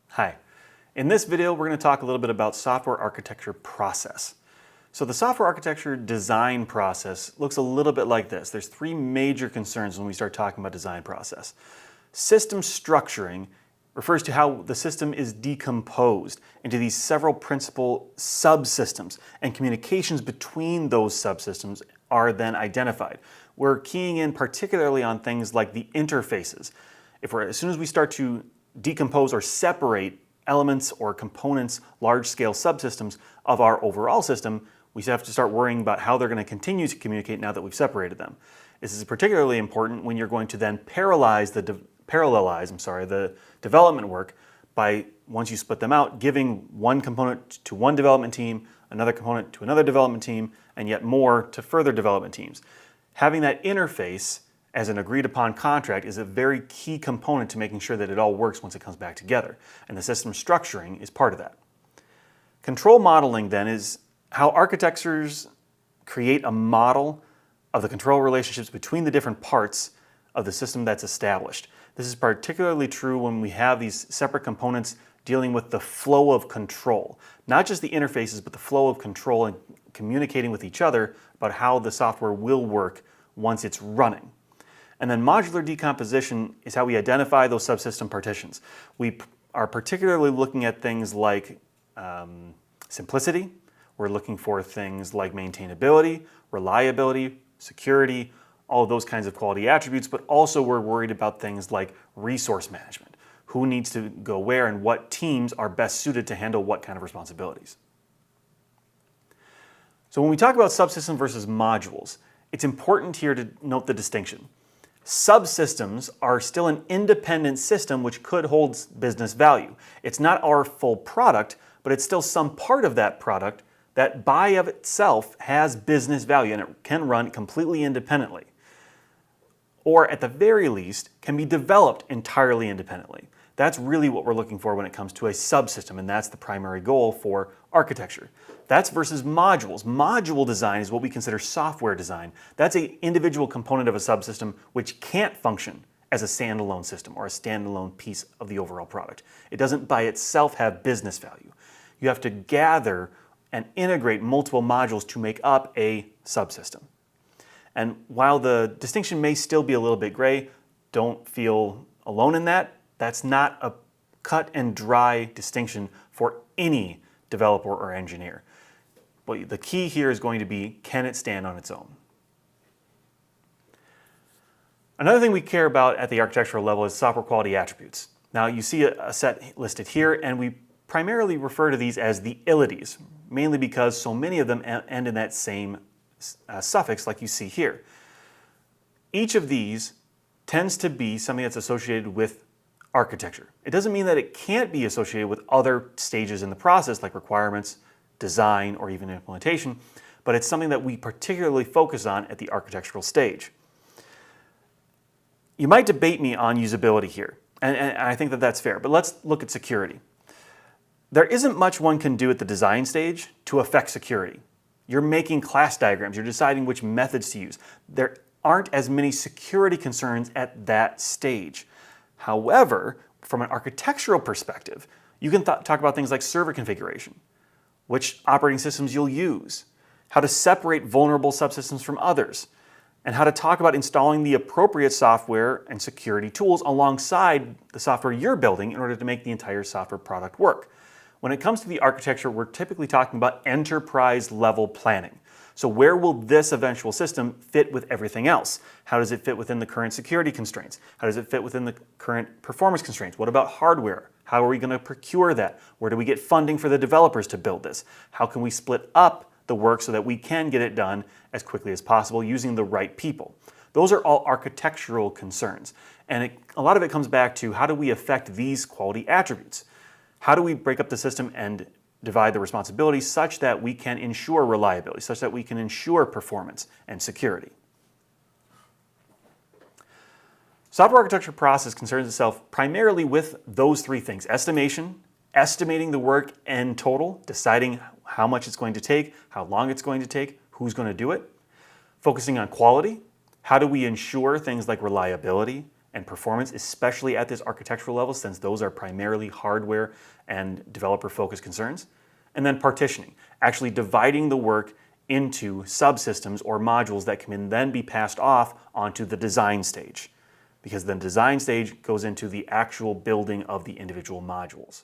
Hi. In this video, we're going to talk a little bit about software architecture process. So the software architecture design process looks a little bit like this. There's three major concerns when we start talking about design process. System structuring refers to how the system is decomposed into these several principal subsystems, and communications between those subsystems are then identified. We're keying in particularly on things like the interfaces. As soon as we start to decompose or separate elements or components, large-scale subsystems of our overall system, we have to start worrying about how they're going to continue to communicate now that we've separated them. This is particularly important when you're going to then parallelize the development work by, once you split them out, giving one component to one development team, another component to another development team, and yet more to further development teams. Having that interface as an agreed upon contract is a very key component to making sure that it all works once it comes back together, and the system structuring is part of that. Control modeling then is how architects create a model of the control relationships between the different parts of the system that's established. This is particularly true when we have these separate components dealing with the flow of control. Not just the interfaces, but the flow of control and communicating with each other about how the software will work once it's running. And then modular decomposition is how we identify those subsystem partitions. We are particularly looking at things like simplicity. We're looking for things like maintainability, reliability, security, all of those kinds of quality attributes, but also we're worried about things like resource management. Who needs to go where and what teams are best suited to handle what kind of responsibilities. So when we talk about subsystem versus modules, it's important here to note the distinction. Subsystems are still an independent system which could hold business value. It's not our full product, but it's still some part of that product that by of itself has business value and it can run completely independently. Or at the very least, can be developed entirely independently. That's really what we're looking for when it comes to a subsystem, and that's the primary goal for architecture. That's versus modules. Module design is what we consider software design. That's an individual component of a subsystem which can't function as a standalone system or a standalone piece of the overall product. It doesn't by itself have business value. You have to gather and integrate multiple modules to make up a subsystem. And while the distinction may still be a little bit gray, don't feel alone in that. That's not a cut and dry distinction for any developer or engineer. But the key here is going to be, can it stand on its own? Another thing we care about at the architectural level is software quality attributes. Now you see a set listed here, and we primarily refer to these as the ilities, mainly because so many of them end in that same suffix like you see here. Each of these tends to be something that's associated with architecture. It doesn't mean that it can't be associated with other stages in the process like requirements, design, or even implementation, but it's something that we particularly focus on at the architectural stage. You might debate me on usability here, and I think that that's fair, but let's look at security. There isn't much one can do at the design stage to affect security. You're making class diagrams, you're deciding which methods to use. There aren't as many security concerns at that stage. However, from an architectural perspective, you can talk about things like server configuration, which operating systems you'll use, how to separate vulnerable subsystems from others, and how to talk about installing the appropriate software and security tools alongside the software you're building in order to make the entire software product work. When it comes to the architecture, we're typically talking about enterprise level planning. So where will this eventual system fit with everything else? How does it fit within the current security constraints? How does it fit within the current performance constraints? What about hardware? How are we going to procure that? Where do we get funding for the developers to build this? How can we split up the work so that we can get it done as quickly as possible using the right people? Those are all architectural concerns. And a lot of it comes back to how do we affect these quality attributes? How do we break up the system and divide the responsibilities such that we can ensure reliability, such that we can ensure performance and security? Software architecture process concerns itself primarily with those three things: estimation, estimating the work in total, deciding how much it's going to take, how long it's going to take, who's going to do it, focusing on quality, how do we ensure things like reliability and performance, especially at this architectural level, since those are primarily hardware and developer-focused concerns. And then partitioning, actually dividing the work into subsystems or modules that can then be passed off onto the design stage, because the design stage goes into the actual building of the individual modules.